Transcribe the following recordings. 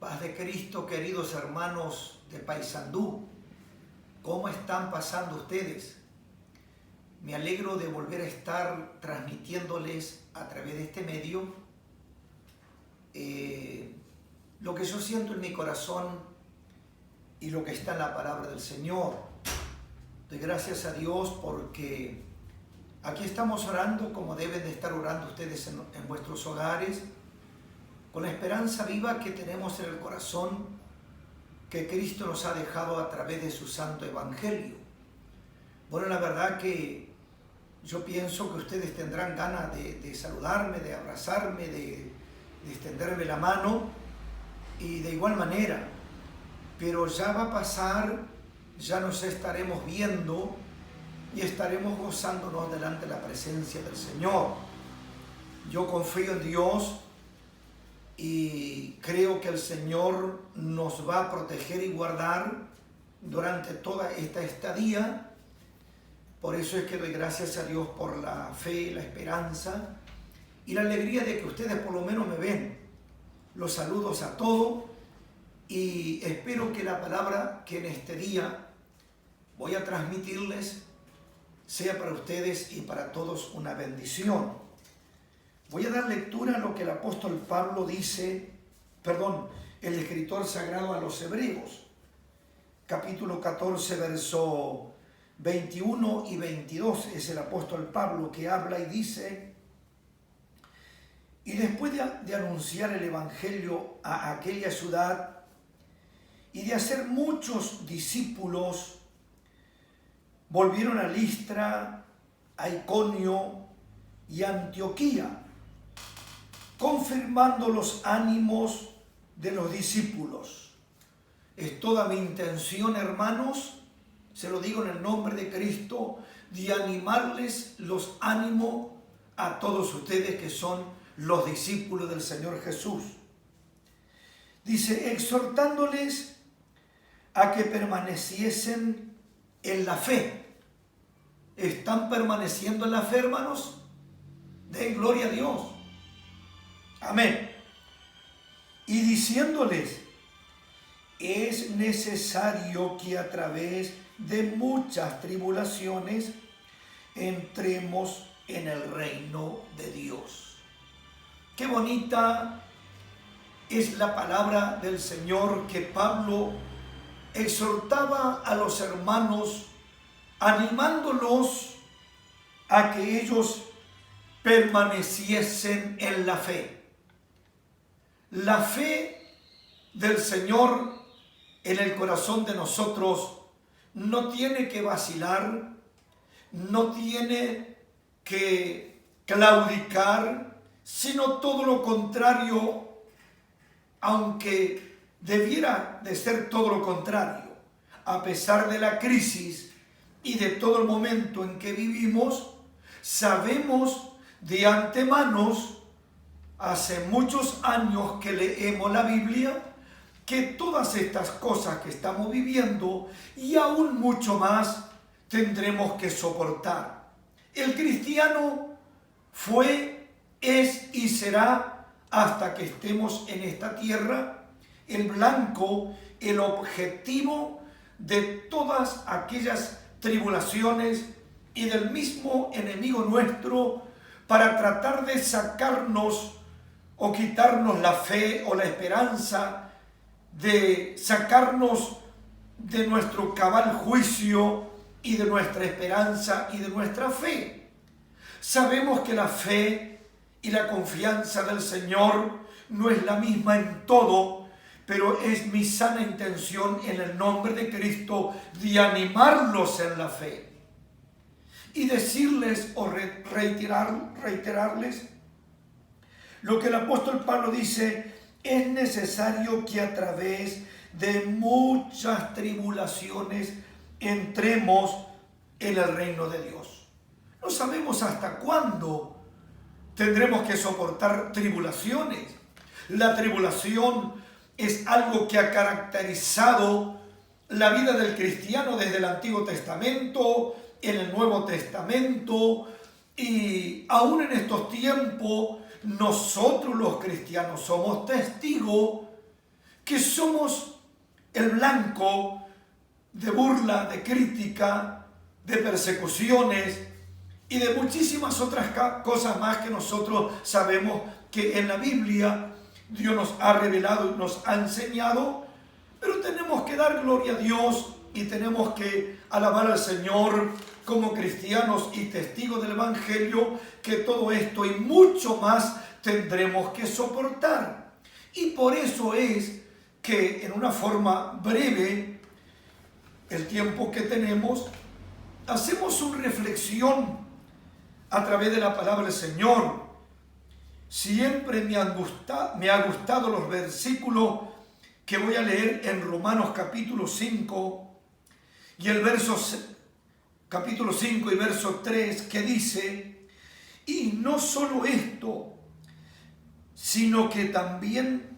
Paz de Cristo, queridos hermanos de Paysandú. ¿Cómo están pasando ustedes? Me alegro de volver a estar transmitiéndoles a través de este medio lo que yo siento en mi corazón y lo que está en la palabra del Señor. Doy gracias a Dios porque aquí estamos orando como deben de estar orando ustedes en vuestros hogares, con la esperanza viva que tenemos en el corazón que Cristo nos ha dejado a través de su santo evangelio. Bueno, la verdad que yo pienso que ustedes tendrán ganas de saludarme, de abrazarme, de extenderme la mano y de igual manera, pero ya va a pasar, ya nos estaremos viendo y estaremos gozándonos delante de la presencia del Señor. Yo confío en Dios y creo que el Señor nos va a proteger y guardar durante toda esta estadía. Por eso es que doy gracias a Dios por la fe, la esperanza y la alegría de que ustedes por lo menos me ven. Los saludos a todos y espero que la palabra que en este día voy a transmitirles sea para ustedes y para todos una bendición. Voy a dar lectura a lo que el apóstol Pablo dice, el escritor sagrado a los Hebreos, capítulo 14, verso 21 y 22, es el apóstol Pablo que habla y dice: y después de anunciar el evangelio a aquella ciudad y de hacer muchos discípulos, volvieron a Listra, a Iconio y a Antioquía, confirmando los ánimos de los discípulos. Es toda mi intención, hermanos, se lo digo en el nombre de Cristo, de animarles los ánimos a todos ustedes que son los discípulos del Señor Jesús. Dice, exhortándoles a que permaneciesen en la fe. ¿Están permaneciendo en la fe, hermanos? Den gloria a Dios. Amén. Y diciéndoles, es necesario que a través de muchas tribulaciones entremos en el reino de Dios. Qué bonita es la palabra del Señor que Pablo exhortaba a los hermanos, animándolos a que ellos permaneciesen en la fe. La fe del Señor en el corazón de nosotros no tiene que vacilar, no tiene que claudicar, sino todo lo contrario, aunque debiera de ser todo lo contrario. A pesar de la crisis y de todo el momento en que vivimos, sabemos de antemano, hace muchos años que leemos la Biblia, que todas estas cosas que estamos viviendo y aún mucho más tendremos que soportar. El cristiano fue, es y será hasta que estemos en esta tierra el blanco, el objetivo de todas aquellas tribulaciones y del mismo enemigo nuestro para tratar de sacarnos o quitarnos la fe o la esperanza, de sacarnos de nuestro cabal juicio y de nuestra esperanza y de nuestra fe. Sabemos que la fe y la confianza del Señor no es la misma en todo, pero es mi sana intención en el nombre de Cristo de animarlos en la fe y decirles o reiterarles lo que el apóstol Pablo dice: es necesario que a través de muchas tribulaciones entremos en el reino de Dios. No sabemos hasta cuándo tendremos que soportar tribulaciones. La tribulación es algo que ha caracterizado la vida del cristiano desde el Antiguo Testamento, en el Nuevo Testamento, y aún en estos tiempos nosotros los cristianos somos testigos que somos el blanco de burla, de crítica, de persecuciones y de muchísimas otras cosas más que nosotros sabemos que en la Biblia Dios nos ha revelado y nos ha enseñado, pero tenemos que dar gloria a Dios y tenemos que alabar al Señor como cristianos y testigos del Evangelio, que todo esto y mucho más tendremos que soportar. Y por eso es que en una forma breve, el tiempo que tenemos, hacemos una reflexión a través de la palabra del Señor. Siempre me ha gustado los versículos que voy a leer en Romanos capítulo 5 y el capítulo 5 y verso 3, que dice: y no solo esto, sino que también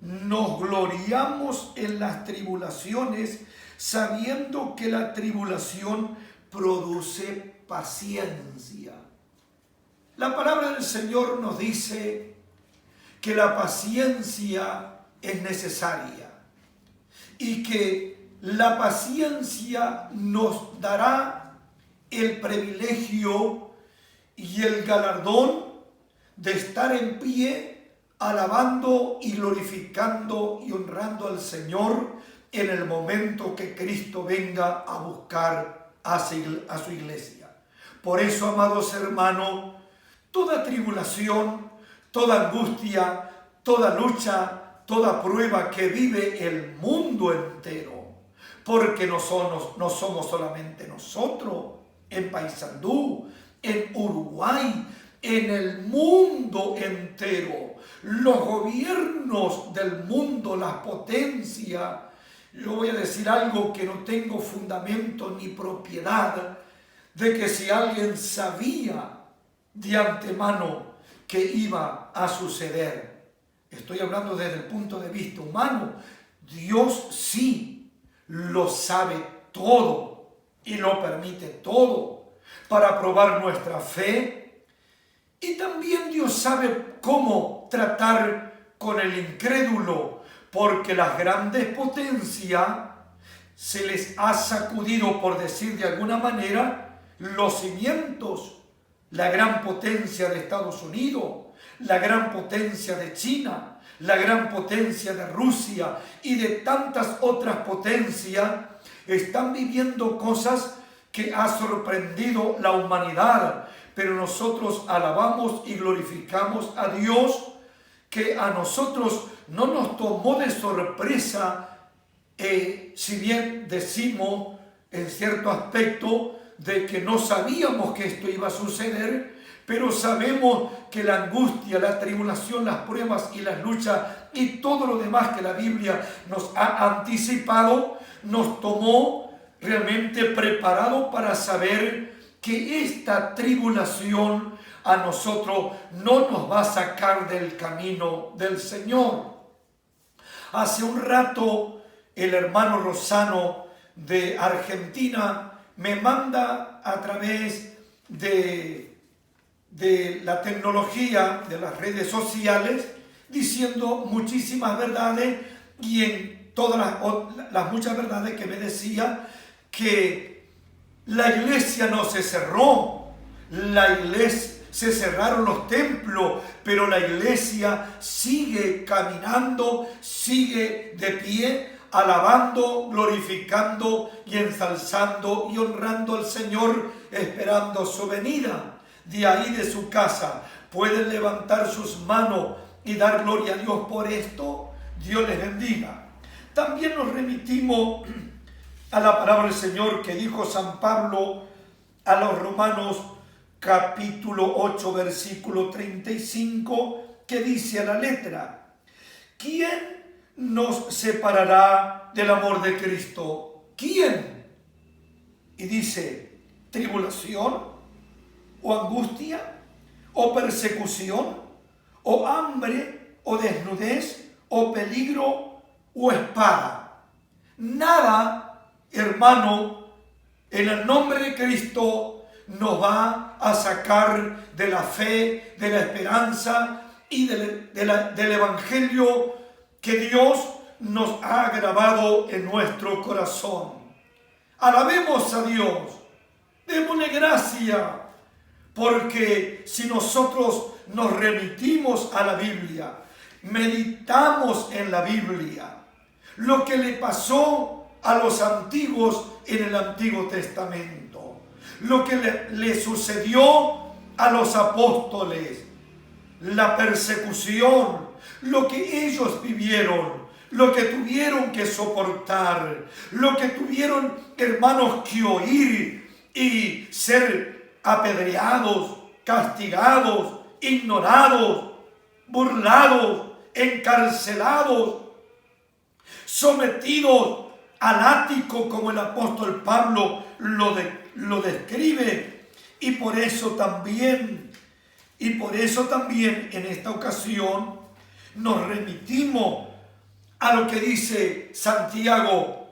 nos gloriamos en las tribulaciones, sabiendo que la tribulación produce paciencia. La palabra del Señor nos dice que la paciencia es necesaria y que la paciencia nos dará el privilegio y el galardón de estar en pie alabando y glorificando y honrando al Señor en el momento que Cristo venga a buscar a su iglesia. Por eso, amados hermanos, toda tribulación, toda angustia, toda lucha, toda prueba que vive el mundo entero, porque no somos solamente nosotros, en Paysandú, en Uruguay, en el mundo entero, los gobiernos del mundo, las potencias. Yo voy a decir algo que no tengo fundamento ni propiedad, de que si alguien sabía de antemano que iba a suceder, estoy hablando desde el punto de vista humano, Dios sí lo sabe todo y lo permite todo para probar nuestra fe. Y también Dios sabe cómo tratar con el incrédulo, porque las grandes potencias se les ha sacudido, por decir de alguna manera, los cimientos. La gran potencia de Estados Unidos, la gran potencia de China, la gran potencia de Rusia y de tantas otras potencias están viviendo cosas que ha sorprendido la humanidad. Pero nosotros alabamos y glorificamos a Dios, que a nosotros no nos tomó de sorpresa, si bien decimos en cierto aspecto de que no sabíamos que esto iba a suceder, pero sabemos que la angustia, la tribulación, las pruebas y las luchas y todo lo demás que la Biblia nos ha anticipado, nos tomó realmente preparado para saber que esta tribulación a nosotros no nos va a sacar del camino del Señor. Hace un rato el hermano Rosano de Argentina me manda a través de la tecnología, de las redes sociales, diciendo muchísimas verdades, y en todas las muchas verdades que me decía que la iglesia no se cerró, se cerraron los templos, pero la iglesia sigue caminando, sigue de pie, alabando, glorificando y ensalzando y honrando al Señor, esperando su venida. De ahí, de su casa, pueden levantar sus manos y dar gloria a Dios por esto. Dios les bendiga. También nos remitimos a la palabra del Señor que dijo San Pablo a los Romanos capítulo 8 versículo 35, que dice a la letra: ¿quién nos separará del amor de Cristo? ¿Quién? Y dice: tribulación, o angustia, o persecución, o hambre, o desnudez, o peligro, o espada. Nada, hermano, en el nombre de Cristo nos va a sacar de la fe, de la esperanza y del Evangelio que Dios nos ha grabado en nuestro corazón. Alabemos a Dios, démosle gracia, porque si nosotros nos remitimos a la Biblia, meditamos en la Biblia, lo que le pasó a los antiguos en el Antiguo Testamento, lo que le sucedió a los apóstoles, la persecución, lo que ellos vivieron, lo que tuvieron que soportar, lo que tuvieron, hermanos, que oír y ser apedreados, castigados, ignorados, burlados, encarcelados, sometidos al ático, como el apóstol Pablo lo describe. Y por eso también en esta ocasión nos remitimos a lo que dice Santiago,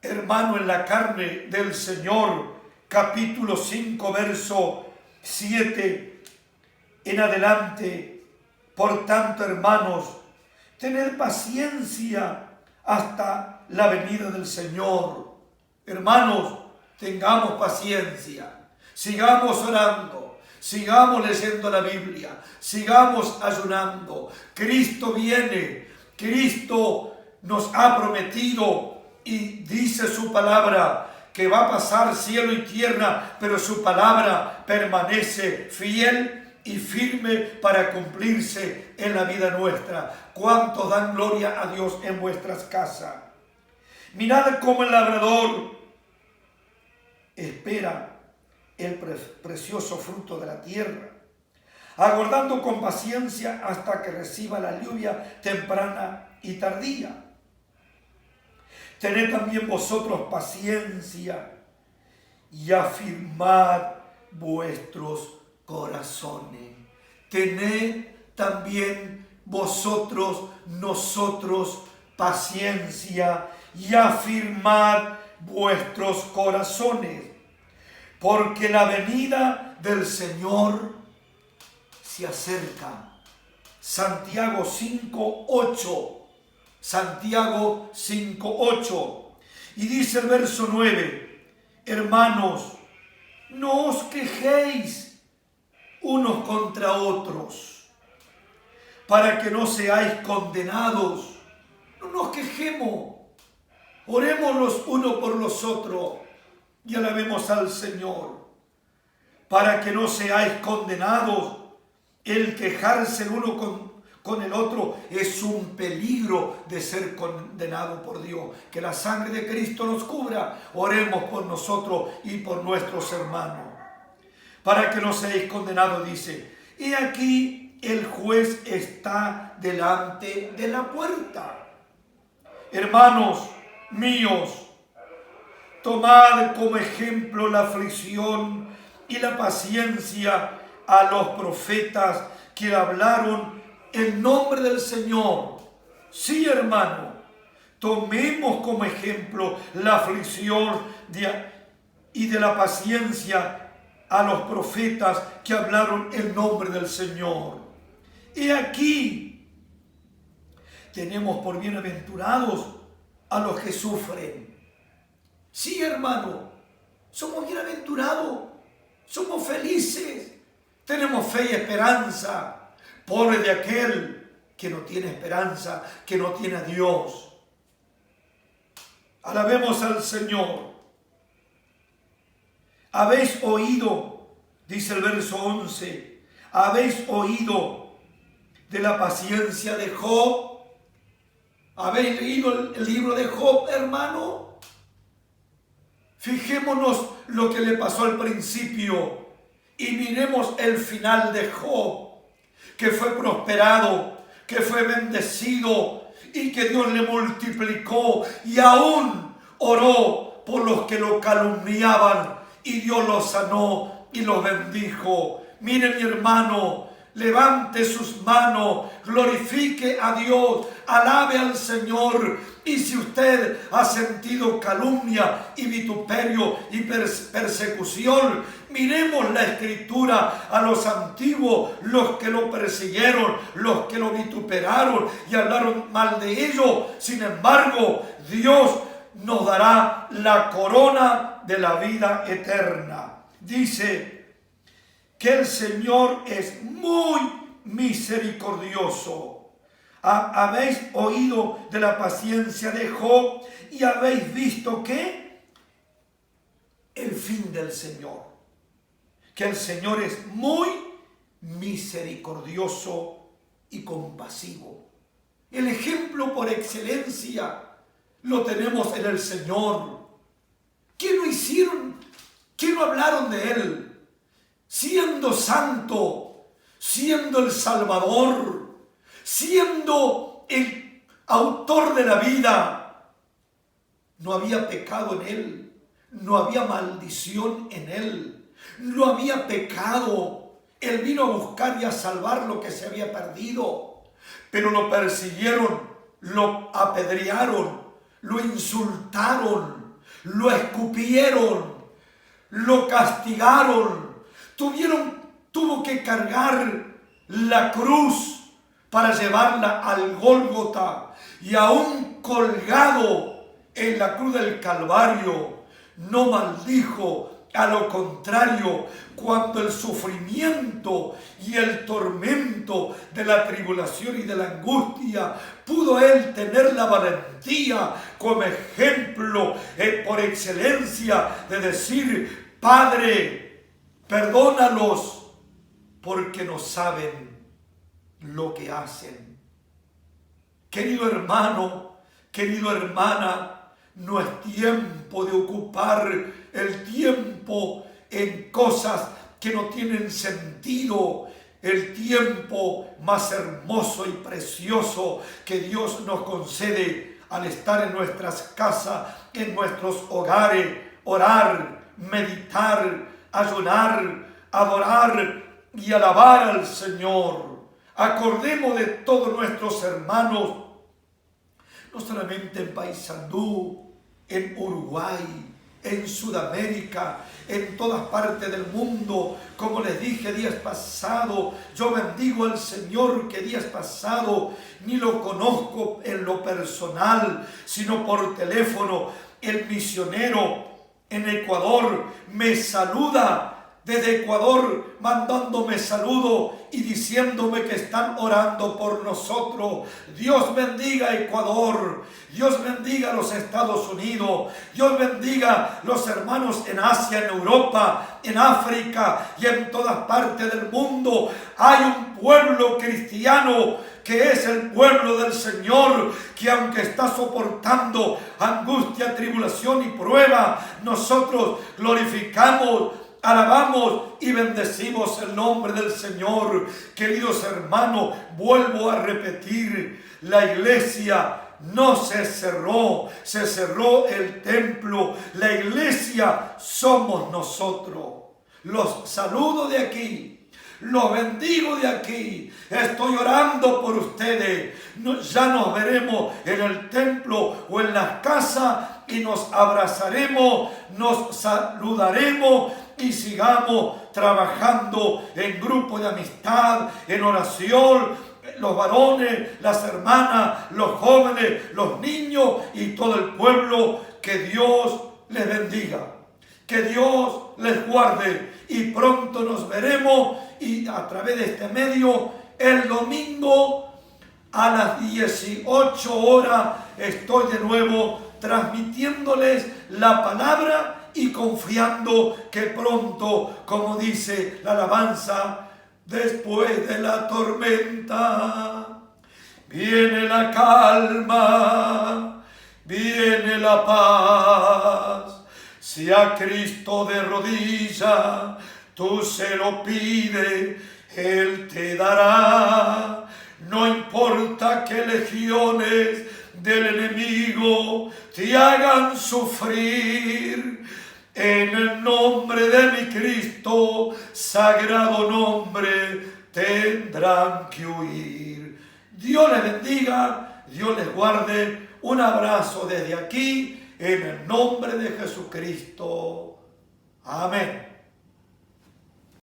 hermano en la carne del Señor, capítulo 5, verso 7 en adelante. Por tanto, hermanos, tened paciencia hasta la venida del Señor. Hermanos, tengamos paciencia, sigamos orando, sigamos leyendo la Biblia, sigamos ayunando. Cristo viene, Cristo nos ha prometido y dice su palabra que va a pasar cielo y tierra, pero su palabra permanece fiel y firme para cumplirse en la vida nuestra. ¿Cuántos dan gloria a Dios en vuestras casas? Mirad cómo el labrador espera el precioso fruto de la tierra, aguardando con paciencia hasta que reciba la lluvia temprana y tardía. Tened también vosotros paciencia y afirmad vuestros corazones. Tened también nosotros paciencia y afirmad vuestros corazones, porque la venida del Señor se acerca. Santiago 5:8. Santiago 5:8. Y dice el verso 9: hermanos, no os quejéis unos contra otros, para que no seáis condenados. No nos quejemos, oremos los unos por los otros y alabemos al Señor, para que no seáis condenados. El quejarse el uno con el otro es un peligro de ser condenado por Dios. Que la sangre de Cristo nos cubra. Oremos por nosotros y por nuestros hermanos, para que no seáis condenados. Dice: y aquí el juez está delante de la puerta. Hermanos míos, tomad como ejemplo la aflicción y la paciencia a los profetas que hablaron en nombre del Señor. Sí, hermano, tomemos como ejemplo la aflicción y de la paciencia a los profetas que hablaron en nombre del Señor. Y aquí tenemos por bienaventurados a los que sufren. Sí, hermano, somos bienaventurados, somos felices, tenemos fe y esperanza. Pobre de aquel que no tiene esperanza, que no tiene a Dios. Alabemos al Señor. Habéis oído, dice el verso 11, habéis oído de la paciencia de Job. ¿Habéis leído el libro de Job, hermano? Fijémonos lo que le pasó al principio y miremos el final de Job, que fue prosperado, que fue bendecido y que Dios le multiplicó, y aún oró por los que lo calumniaban y Dios lo sanó y lo bendijo. Mire, mi hermano, levante sus manos, glorifique a Dios, alabe al Señor. Y si usted ha sentido calumnia y vituperio y persecución, miremos la Escritura a los antiguos, los que lo persiguieron, los que lo vituperaron y hablaron mal de ellos. Sin embargo, Dios nos dará la corona de la vida eterna. Dice que el Señor es muy misericordioso. Habéis oído de la paciencia de Job y habéis visto que el fin del Señor, que el Señor es muy misericordioso y compasivo. El ejemplo por excelencia lo tenemos en el Señor. ¿Qué no hicieron? ¿Qué no hablaron de Él? Siendo santo, siendo el Salvador, siendo el autor de la vida, no había pecado en Él, no había maldición en Él, no había pecado. Él vino a buscar y a salvar lo que se había perdido, pero lo persiguieron, lo apedrearon, lo insultaron, lo escupieron, lo castigaron, tuvo que cargar la cruz para llevarla al Gólgota, y aún colgado en la cruz del Calvario no maldijo. A lo contrario, cuando el sufrimiento y el tormento de la tribulación y de la angustia, pudo Él tener la valentía como ejemplo por excelencia de decir: Padre, perdónalos porque no saben lo que hacen. Querido hermano, querida hermana, no es tiempo de ocupar el tiempo en cosas que no tienen sentido. El tiempo más hermoso y precioso que Dios nos concede al estar en nuestras casas, en nuestros hogares, orar, meditar, ayunar, adorar y alabar al Señor. Acordemos de todos nuestros hermanos, no solamente en Paysandú, en Uruguay, en Sudamérica, en todas partes del mundo. Como les dije días pasados, yo bendigo al Señor que días pasados ni lo conozco en lo personal, sino por teléfono. El misionero en Ecuador me saluda desde Ecuador, mandándome saludo y diciéndome que están orando por nosotros. Dios bendiga a Ecuador, Dios bendiga a los Estados Unidos, Dios bendiga a los hermanos en Asia, en Europa, en África y en todas partes del mundo. Hay un pueblo cristiano que es el pueblo del Señor, que aunque está soportando angustia, tribulación y prueba, nosotros glorificamos, alabamos y bendecimos el nombre del Señor. Queridos hermanos, vuelvo a repetir, la iglesia no se cerró el templo. La iglesia somos nosotros. Los saludo de aquí, los bendigo de aquí. Estoy orando por ustedes. Ya nos veremos en el templo o en las casas y nos abrazaremos, nos saludaremos y sigamos trabajando en grupo de amistad, en oración, los varones, las hermanas, los jóvenes, los niños y todo el pueblo. Que Dios les bendiga, que Dios les guarde y pronto nos veremos, y a través de este medio el domingo a las 18 horas estoy de nuevo transmitiéndoles la palabra y confiando que pronto, como dice la alabanza, después de la tormenta viene la calma, viene la paz. Si a Cristo de rodillas tú se lo pides, Él te dará. No importa que legiones del enemigo te hagan sufrir, en el nombre de mi Cristo, sagrado nombre tendrá. tendrán que huir. Dios les bendiga, Dios les guarde. Un abrazo desde aquí, en el nombre de Jesucristo. Amén.